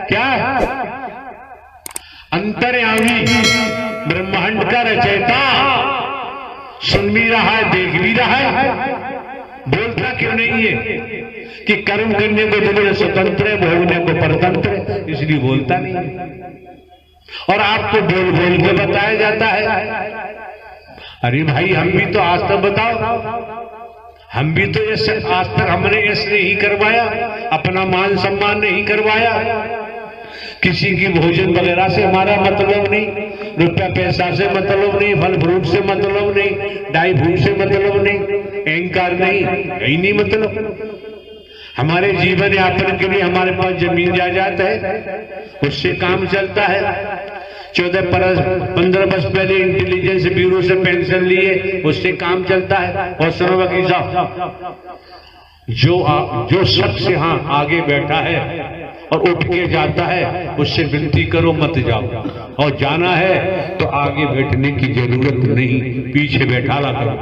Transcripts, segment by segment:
क्या अंतर्यामी ब्रह्मांड का रचयिता सुन भी रहा है, देख भी रहा है, बोलता क्यों नहीं है कि कर्म करने को दुनिया स्वतंत्र है, भोगने को परतंत्र है, इसलिए बोलता नहीं है। और आपको बोल बोल के बताया जाता है। अरे भाई हम भी तो आज तक बताओ, हम भी तो आज तक हमने ऐसे नहीं करवाया, अपना मान सम्मान नहीं करवाया, किसी की भोजन वगैरह से हमारा मतलब नहीं, रुपया पैसा से मतलब नहीं, फल फ्रूट से मतलब नहीं, डाई फ्रूट से मतलब नहीं, अहंकार नहीं, यही नहीं मतलब। हमारे जीवन यापन के लिए हमारे पास जमीन जायदाद है, उससे काम चलता है। 14-15 वर्ष पहले इंटेलिजेंस ब्यूरो से पेंशन लिए, उससे काम चलता है। और सुनो वकील साहब, जो शख्स यहाँ आगे बैठा है और उठ के जाता है, उससे विनती करो मत जाओ, और जाना है तो आगे बैठने की जरूरत नहीं, पीछे बैठा ला करो।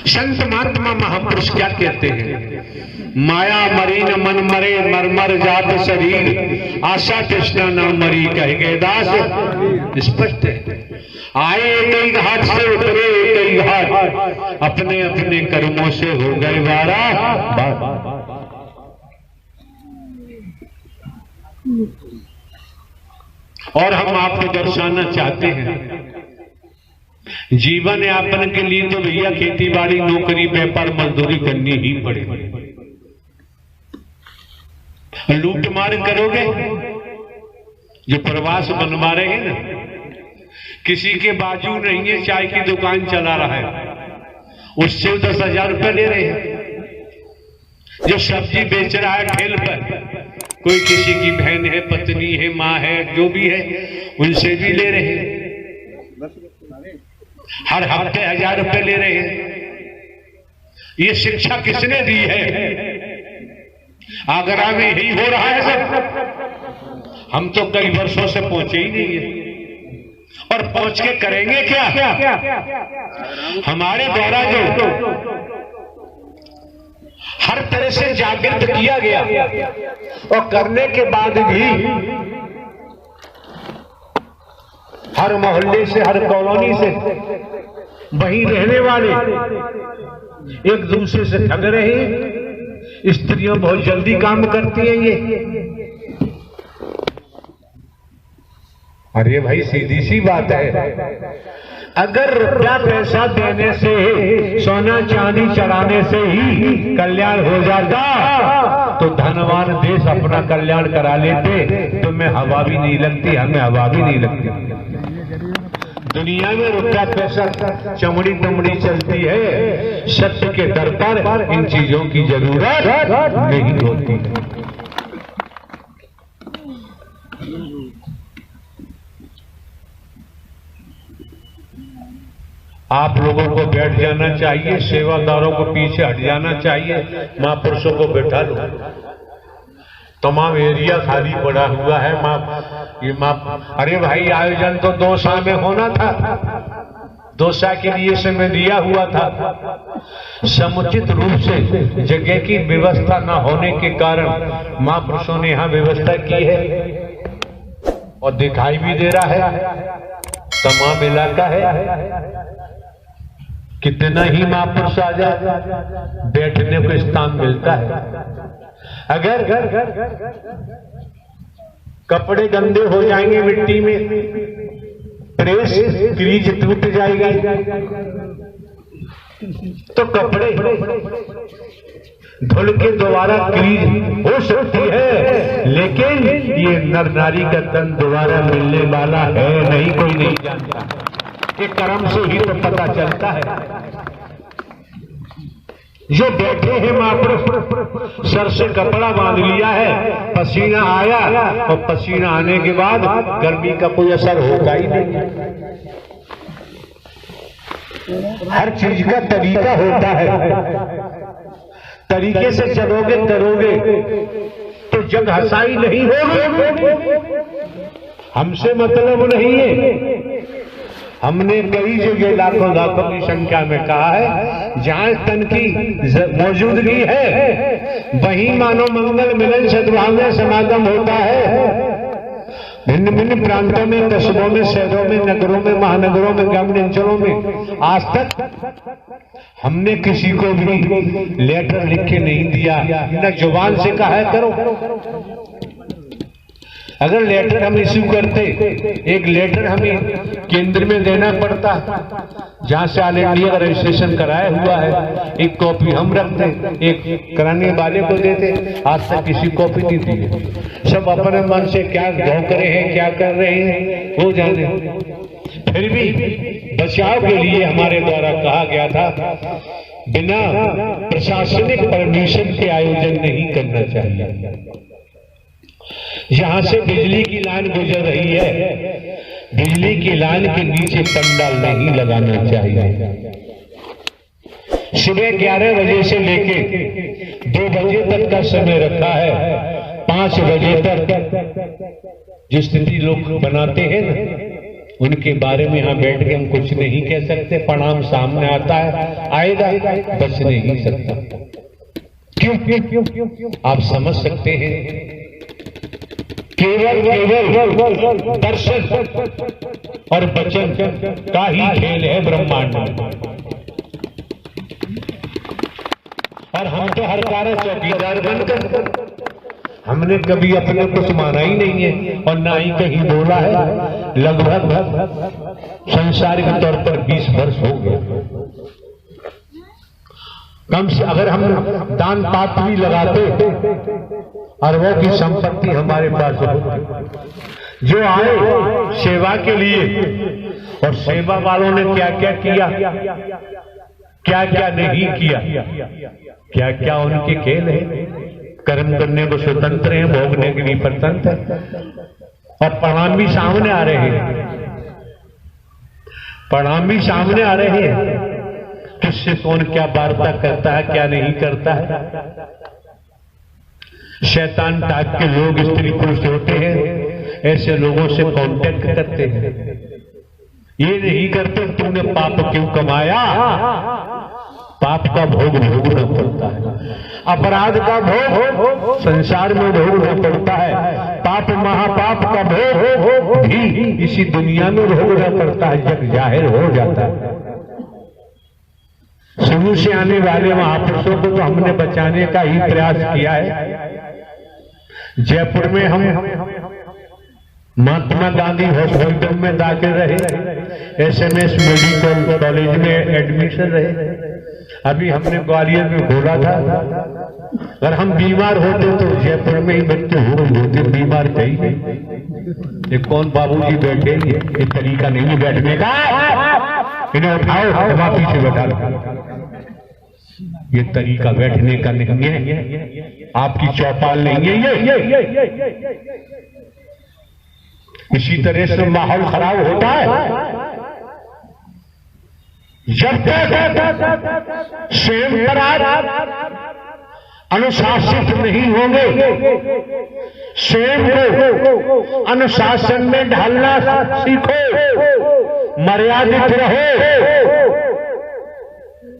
संत महात्मा महापुरुष क्या कहते हैं? माया मरी न मन मरे, मरमर जात शरीर, आशा कृष्णा न मरी कह गए दास। स्पष्ट है, आए कई घाट से उतरे कई घाट, अपने अपने कर्मों से हो गए वारा। और हम आपको दर्शाना चाहते हैं, जीवन यापन के लिए तो भैया खेती बाड़ी, नौकरी, व्यापार, मजदूरी करनी ही पड़ेगी। लूट मार करोगे, जो प्रवास बनवा रहे हैं ना, किसी के बाजू नहीं है, चाय की दुकान चला रहा है, उससे 10,000 रुपये ले रहे हैं। जो सब्जी बेच रहा है ठेल पर, कोई किसी की बहन है, पत्नी है, माँ है, जो भी है, उनसे भी ले रहे हैं। हर हफ्ते 1,000 रुपये ले रहे हैं। ये शिक्षा किसने दी है? आगरा में यही हो रहा है सब। हम तो कई वर्षों से पहुंचे ही नहीं है, और पहुंच के करेंगे क्या? हमारे द्वारा जो हर तरह से जागृत किया गया, और करने के बाद भी हर मोहल्ले से, हर कॉलोनी से वहीं रहने वाले एक दूसरे से ठग रहे हैं। स्त्रियां बहुत जल्दी काम करती हैं ये। अरे भाई सीधी सी बात है, अगर रुपया पैसा देने से, सोना चांदी चढ़ाने से ही कल्याण हो जाता, तो धनवान देश अपना कल्याण करा लेते। तुम्हें हवा भी नहीं लगती, हमें हवा भी नहीं लगती। दुनिया में रुपया पैसा चमड़ी तमड़ी चलती है, सत्य के दर पर इन चीजों की जरूरत नहीं होती। आप लोगों को बैठ जाना चाहिए, सेवादारों को पीछे हट जाना चाहिए, महापुरुषों को बैठा लो। तमाम एरिया खाली पड़ा हुआ है। अरे भाई आयोजन तो 2 साल में होना था, 2 साल के लिए समय दिया हुआ था। समुचित रूप से जगह की व्यवस्था न होने के कारण महापुरुषों ने यहाँ व्यवस्था की है, और दिखाई भी दे रहा है, तमाम इलाका है। कितना ही महापुरुष आ जाए, बैठने को स्थान मिलता है। अगर कपड़े गंदे हो जाएंगे मिट्टी में, प्रेस क्रीज टूट जाएगी, तो कपड़े धुल के दोबारा क्रीज हो सकती है, लेकिन ये नर नारी का तन दोबारा मिलने वाला है नहीं, कोई नहीं जानता। ये कर्म से ही तो पता चलता है। जो बैठे हैं महापुरुष, सर से कपड़ा बांध लिया है, पसीना आया, और पसीना आने के बाद गर्मी का कोई असर होगा ही नहीं। हर चीज का तरीका होता है, तरीके से चलोगे करोगे तो जग हसाई नहीं होगी। हमसे मतलब नहीं है, हमने कई जगह लाखों लाखों की संख्या में कहा है, जहां तन की मौजूदगी है वहीं मानव मंगल मिलन सद्भावना समागम होता है। भिन्न भिन्न प्रांतों में, कस्बों में, शहरों में, नगरों में, महानगरों में, ग्रामीण अंचलों में आज तक हमने किसी को भी लेटर लिख के नहीं दिया, न जुबान से कहा है करो। अगर लेटर हम इश्यू करते, एक लेटर हमें केंद्र में देना पड़ता, जहां से ऑल इंडिया रजिस्ट्रेशन कराया हुआ है, एक कॉपी हम रखते, एक कराने वाले को देते। आज तक किसी कॉपी नहीं दी, सब अपने मन से क्या भौंक रहे हैं, क्या कर रहे हैं वो जाने। फिर भी बचाव के लिए हमारे द्वारा कहा गया था, बिना प्रशासनिक परमिशन के आयोजन नहीं करना चाहिए। यहां से बिजली की लाइन गुजर रही है, बिजली की लाइन के नीचे पंडाल नहीं लगाना चाहिए। सुबह 11 बजे से लेके 2 बजे तक का समय रखा है। 5 बजे तक जो स्थिति लोग बनाते हैं ना, उनके बारे में यहां बैठ के हम कुछ नहीं कह सकते। परिणाम सामने आता है, आएगा, बच नहीं सकता। क्यों? आप समझ सकते हैं, केवल दर्शन और वचन का ही खेल है ब्रह्मांड में। और हम तो हर कार्य चौकीदार बनकर, हमने कभी अपने कुछ माना ही नहीं है और ना ही कहीं बोला है। लगभग सांसारिक तौर पर 20 वर्ष हो गए। कम से अगर हम दान पात्र भी लगाते, अरबों की संपत्ति हमारे पास होती। जो आए सेवा के लिए, और सेवा वालों ने क्या क्या किया, क्या क्या नहीं किया, क्या क्या उनके खेल है। कर्म करने को स्वतंत्र है, भोगने के लिए स्वतंत्र है। और परिणाम भी सामने आ रहे हैं, परिणाम भी सामने आ रहे हैं। किससे कौन क्या वार्ता करता है, क्या नहीं करता है। शैतान टाइप के लोग, स्त्री पुरुष होते हैं, ऐसे लोगों से कांटेक्ट करते हैं। ये नहीं करते तुमने पाप क्यों कमाया, पाप का भोग भोगना पड़ता है। अपराध का भोग संसार में भोगना पड़ता है। पाप महापाप का भोग भी इसी दुनिया में भोगना पड़ता है, जग जाहिर हो जाता है। शुरू से आने वाले महापुरुषों को तो हमने बचाने का ही प्रयास किया है। जयपुर में हम महात्मा गांधी हॉस्पिटल में दाखिल रहे, SMS मेडिकल कॉलेज में एडमिशन रहे। अभी हमने ग्वालियर में बोला था, अगर हम बीमार होते तो जयपुर में ही मृत्यु हो गई होती। बीमार चाहिए, ये कौन बाबूजी बैठे, ये तरीका नहीं है बैठने का, इन्हें उठाओ, हवा पीछे बैठा लो। ये तरीका बैठने का नहीं है, आपकी चौपाल नहीं है ये। इसी तरह से माहौल खराब होता है। जब तक स्वयं अनुशासित नहीं होंगे, स्वयं को अनुशासन में ढालना सीखो, मर्यादित रहो,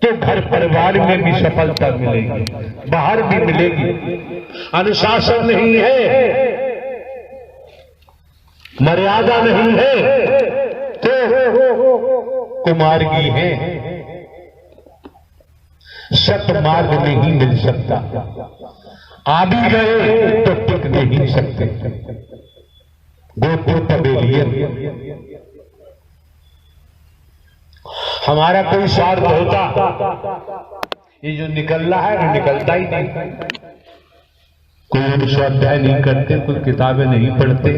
तो घर परिवार में भी सफलता मिलेगी, बाहर भी मिलेगी। अनुशासन नहीं है, मर्यादा नहीं है, तो कुमार्गी है, सत मार्ग नहीं मिल सकता। आ भी गए तो टिक नहीं सकते। गोकुल पवेलियन हमारा कोई स्वार्थ होता, ये जो निकल रहा है वो निकलता ही नहीं। कोई स्वाध्याय नहीं करते, कोई किताबें नहीं पढ़ते,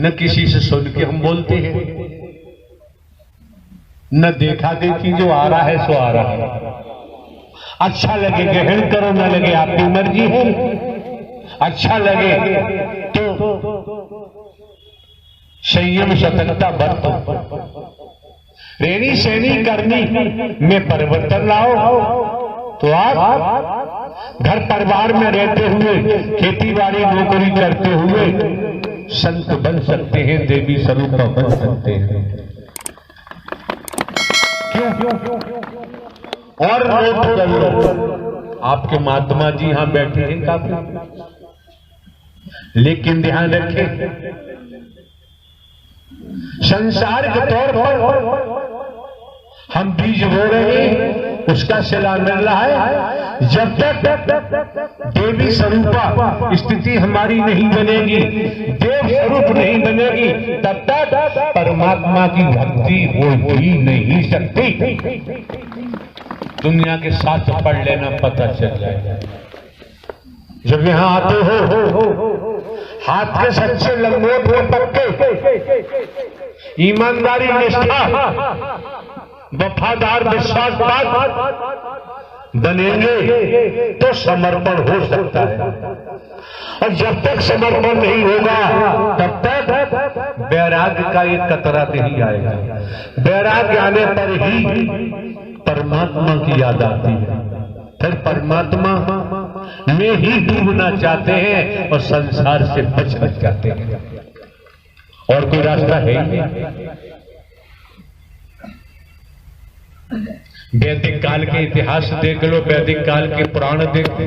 न किसी से सुन के हम बोलते हैं, न देखा देखी, जो आ रहा है सो आ रहा है। अच्छा लगे ग्रहण करो, न लगे आपकी मर्जी है। अच्छा लगे तो संयम सतर्कता बरतो। रेनी सहनी करनी में परिवर्तन लाओ, तो आप घर परिवार में रहते हुए, खेती बाड़ी नौकरी करते हुए संत बन सकते हैं, देवी स्वरूप बन सकते हैं। क्यों? और नोट कर लो, आपके महात्मा जी यहां बैठे हैं काफी, लेकिन ध्यान रखें संसार के तौर पर हम बीज बो रहे हैं, उसका सिला मिल रहा है। जब तक देवी स्वरूपा स्थिति हमारी नहीं बनेगी, देव स्वरूप नहीं बनेगी, तब तक परमात्मा की भक्ति हो ही नहीं सकती। दुनिया के साथ पढ़ लेना, पता चल जाएगा। जब यहां आते हो हाथ के सच्चे लंगोट में पक्के, ईमानदारी, निष्ठा, वफादार, विश्वासपात बनेंगे तो समर्पण हो सकता है। और जब तक समर्पण नहीं होगा तब तक वैराग्य का एक कतरा नहीं आएगा। वैराग्य आने पर ही परमात्मा की याद आती है, फिर परमात्मा में ही डूबना चाहते हैं और संसार से बचना चाहते हैं, और कोई रास्ता है ही नहीं। वैदिक काल के इतिहास देख लो, वैदिक काल के पुराण देख लो,